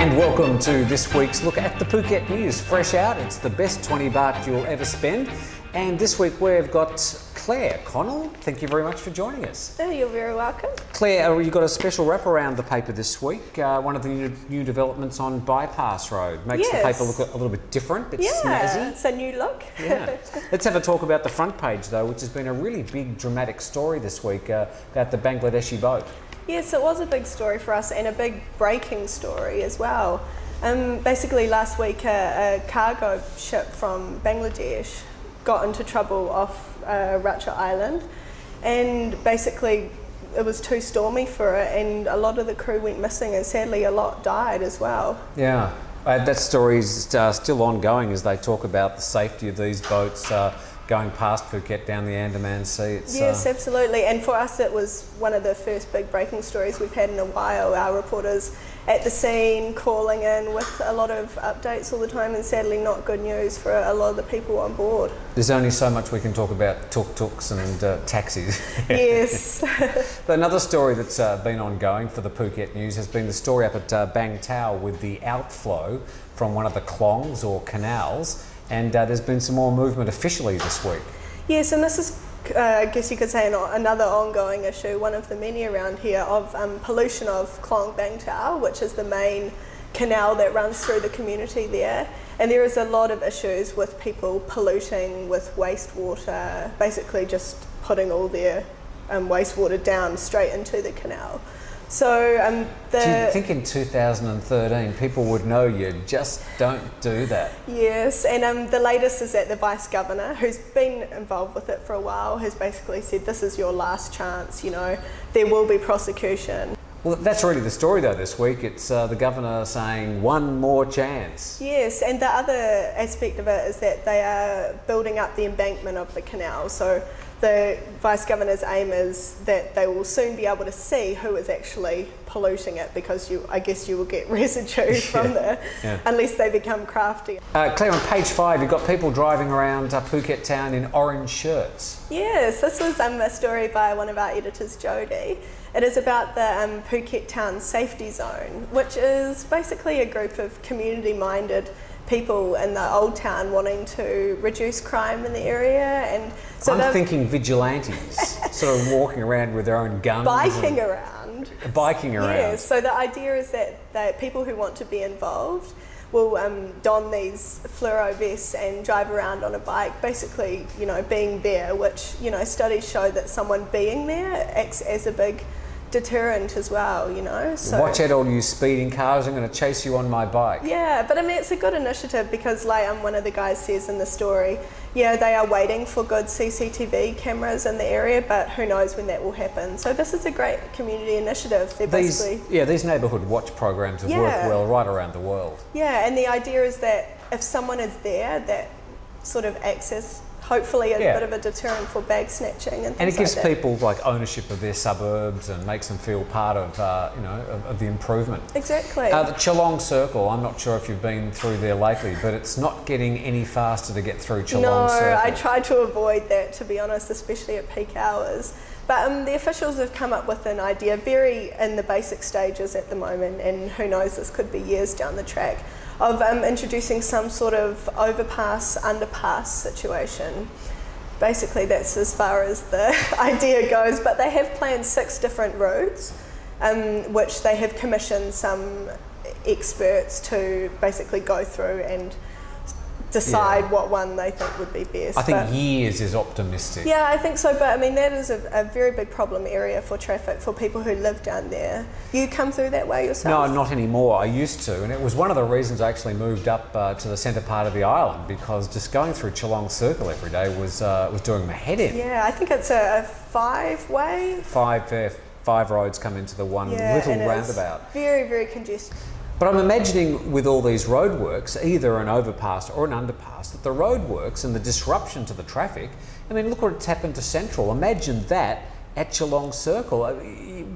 And welcome to this week's look at the Phuket news. Fresh out, it's the best 20 baht you'll ever spend. And this week we've got Claire Connel. Thank you very much for joining us. Oh, you're very welcome. Claire, you've got a special wrap around the paper this week. One of the new developments on Bypass Road. Makes the paper look a little bit different, snazzy. It's a new look. Yeah. Let's have a talk about the front page though, which has been a really big dramatic story this week about the Bangladeshi boat. Yes, it was a big story for us and a big breaking story as well. Basically last week a cargo ship from Bangladesh got into trouble off Ratcha Island, and basically it was too stormy for it and a lot of the crew went missing, and sadly a lot died as well. Yeah, that story is still ongoing as they talk about the safety of these boats going past Phuket down the Andaman Sea. Yes, absolutely, and for us it was one of the first big breaking stories we've had in a while. Our reporters at the scene calling in with a lot of updates all the time, and sadly not good news for a lot of the people on board. There's only so much we can talk about tuk-tuks and taxis. Yes. But another story that's been ongoing for the Phuket news has been the story up at Bang Tao with the outflow from one of the Clongs or canals, and there's been some more movement officially this week. Yes, and this is I guess you could say another ongoing issue, one of the many around here, of pollution of Clong Bang Tao, which is the main canal that runs through the community there. And there is a lot of issues with people polluting with wastewater, basically just putting all their wastewater down straight into the canal. So do you think in 2013 people would know you just don't do that? Yes, and the latest is that the Vice Governor, who's been involved with it for a while, has basically said this is your last chance, there will be prosecution. Well, that's really the story though this week. It's the Governor saying one more chance. Yes, and the other aspect of it is that they are building up the embankment of the canal. So the Vice Governor's aim is that they will soon be able to see who is actually polluting it, because I guess you will get residue from there, unless they become crafty. Claire, on page 5 you've got people driving around Phuket town in orange shirts. Yes, this was a story by one of our editors, Jodie. It is about the Phuket Town Safety Zone, which is basically a group of community-minded people in the old town wanting to reduce crime in the area. And so I'm thinking vigilantes, sort of walking around with their own guns. Biking around. Yes, so the idea is that people who want to be involved will don these fluoro vests and drive around on a bike, basically, being there, which, studies show that someone being there acts as a big deterrent as well, So watch out all you speeding cars, I'm going to chase you on my bike. Yeah, but it's a good initiative because like one of the guys says in the story, they are waiting for good CCTV cameras in the area, but who knows when that will happen. So this is a great community initiative. These neighbourhood watch programs have worked well right around the world. Yeah, and the idea is that if someone is there, that sort of acts as hopefully a bit of a deterrent for bag snatching and things like that. And it gives people like ownership of their suburbs and makes them feel part of, of the improvement. Exactly. The Chelong Circle, I'm not sure if you've been through there lately, but it's not getting any faster to get through Chelong Circle. No, I try to avoid that, to be honest, especially at peak hours. But the officials have come up with an idea, very in the basic stages at the moment, and who knows, this could be years down the track, of introducing some sort of overpass, underpass situation. Basically, that's as far as the idea goes, but they have planned 6 different routes, which they have commissioned some experts to basically go through and decide what one they think would be best. I think years is optimistic. Yeah, I think so, but that is a very big problem area for traffic for people who live down there. You come through that way yourself? No, not anymore. I used to, and it was one of the reasons I actually moved up to the centre part of the island, because just going through Chelong Circle every day was doing my head in. Yeah, I think it's a 5-way. 5 roads come into the one little roundabout. Very, very congested. But I'm imagining with all these roadworks, either an overpass or an underpass, that the roadworks and the disruption to the traffic, look what's happened to Central. Imagine that at Chelong Circle.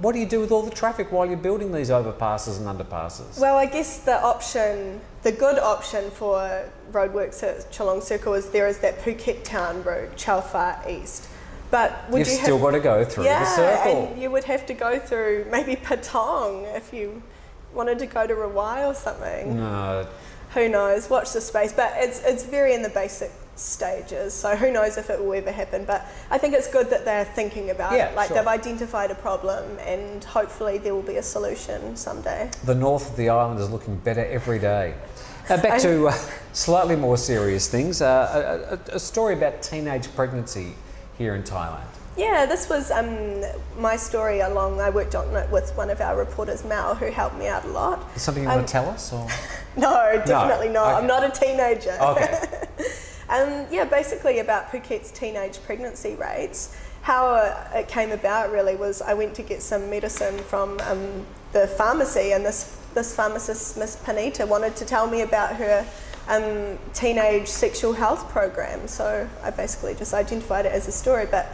What do you do with all the traffic while you're building these overpasses and underpasses? Well, I guess the good option for roadworks at Chelong Circle is there is that Phuket Town route, Chalfar East. But you've still got to go through the circle. And you would have to go through maybe Patong if you wanted to go to Rawai or something. No. Who knows? Watch this space. But it's very in the basic stages, so who knows if it will ever happen. But I think it's good that they're thinking about it. Like, they've identified a problem, and hopefully there will be a solution someday. The north of the island is looking better every day. Back to slightly more serious things. A story about teenage pregnancy here in Thailand. Yeah, this was my story along. I worked on it with one of our reporters, Mal, who helped me out a lot. Is something you want to tell us? Or? No, definitely not. Okay. I'm not a teenager. Okay. Yeah, basically about Phuket's teenage pregnancy rates. How it came about really was I went to get some medicine from the pharmacy, and this pharmacist, Miss Panita, wanted to tell me about her teenage sexual health program. So I basically just identified it as a story. But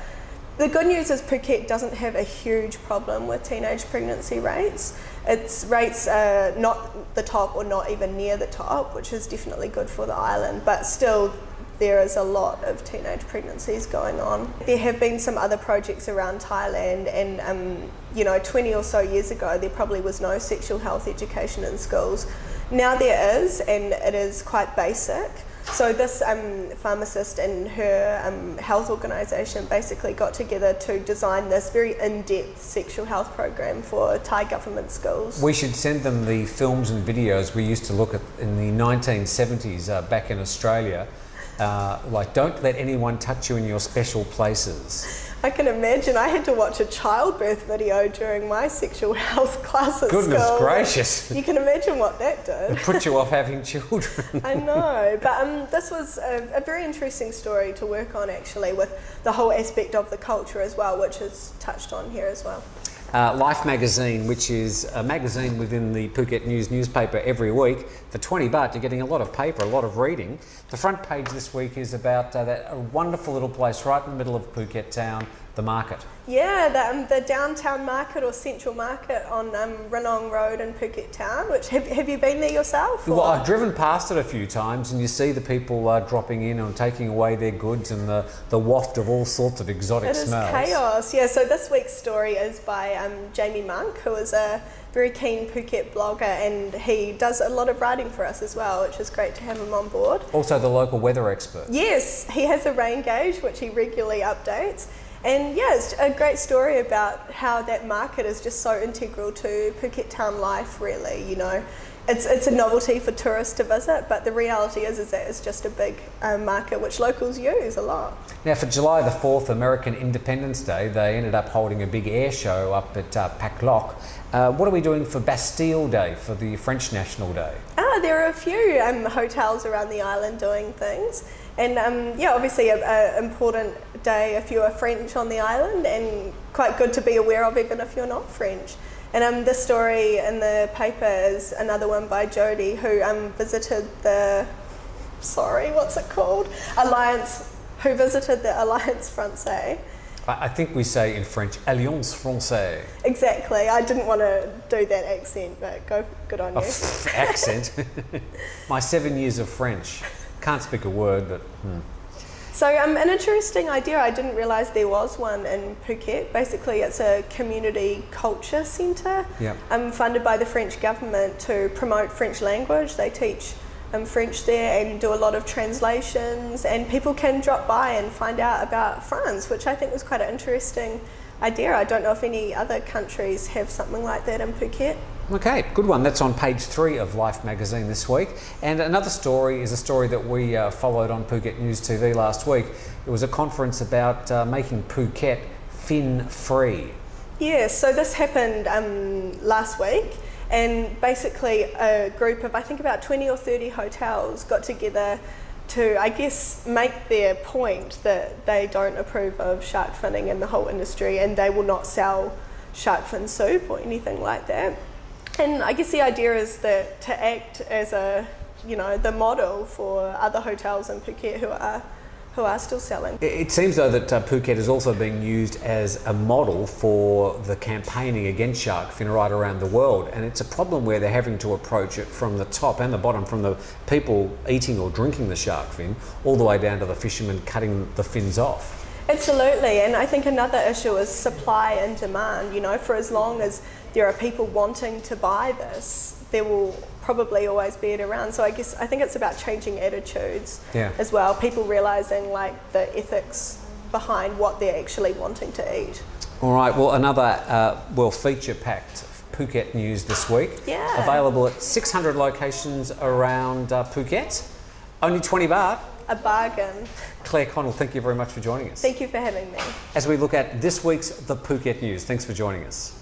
the good news is Phuket doesn't have a huge problem with teenage pregnancy rates. Its rates are not the top or not even near the top, which is definitely good for the island, but still there is a lot of teenage pregnancies going on. There have been some other projects around Thailand, and 20 or so years ago there probably was no sexual health education in schools. Now there is, and it is quite basic. So this pharmacist and her health organisation basically got together to design this very in-depth sexual health program for Thai government schools. We should send them the films and videos we used to look at in the 1970s back in Australia. Like, don't let anyone touch you in your special places. I can imagine. I had to watch a childbirth video during my sexual health class at Goodness school. gracious. You can imagine what that did. It put you off having children. I know, but this was a very interesting story to work on, actually, with the whole aspect of the culture as well, which is touched on here as well. Life magazine, which is a magazine within the Phuket News newspaper every week. For 20 baht, you're getting a lot of paper, a lot of reading. The front page this week is about a wonderful little place right in the middle of Phuket town, the market. Yeah, the downtown market or central market on Ranong Road in Phuket town. Which have you been there yourself? Well, I've driven past it a few times, and you see the people dropping in and taking away their goods, and the waft of all sorts of exotic smells. It is chaos. Yeah. So this week's story is by Jamie Monk, who is a very keen Phuket blogger, and he does a lot of writing for us as well, which is great to have him on board. Also the local weather expert. Yes, he has a rain gauge which he regularly updates. And yeah, it's a great story about how that market is just so integral to Phuket town life, really. It's a novelty for tourists to visit, but the reality is that it's just a big market which locals use a lot. Now, for July the 4th, American Independence Day, they ended up holding a big air show up at Pak Lok. What are we doing for Bastille Day, for the French National Day? There are a few hotels around the island doing things. And obviously an important day if you're French on the island, and quite good to be aware of even if you're not French. And this story in the paper is another one by Jodie, who visited who visited the Alliance Française. I think we say in French, Alliance Française. Exactly. I didn't want to do that accent, but good on you. Accent? My 7 years of French. Can't speak a word, but... So an interesting idea, I didn't realise there was one in Phuket. Basically, it's a community culture centre funded by the French government to promote French language. They teach French there and do a lot of translations, and people can drop by and find out about France, which I think was quite an interesting idea. I don't know if any other countries have something like that in Phuket. Okay, good one. That's on page 3 of Life magazine this week. And another story is a story that we followed on Phuket News TV last week. It was a conference about making Phuket fin-free. Yeah, so this happened last week, and basically a group of, I think about 20 or 30 hotels got together to, I guess, make their point that they don't approve of shark finning in the whole industry, and they will not sell shark fin soup or anything like that. And I guess the idea is that to act as the model for other hotels in Phuket who are still selling. It seems though that Phuket is also being used as a model for the campaigning against shark fin right around the world, and it's a problem where they're having to approach it from the top and the bottom, from the people eating or drinking the shark fin all the way down to the fishermen cutting the fins off. Absolutely, and I think another issue is supply and demand. For as long as there are people wanting to buy this, there will probably always be it around. So I think it's about changing attitudes as well. People realising like the ethics behind what they're actually wanting to eat. All right, well, another feature-packed Phuket news this week. Yeah. Available at 600 locations around Phuket. Only 20 baht. A bargain. Claire Connell, thank you very much for joining us. Thank you for having me. As we look at this week's The Phuket News, thanks for joining us.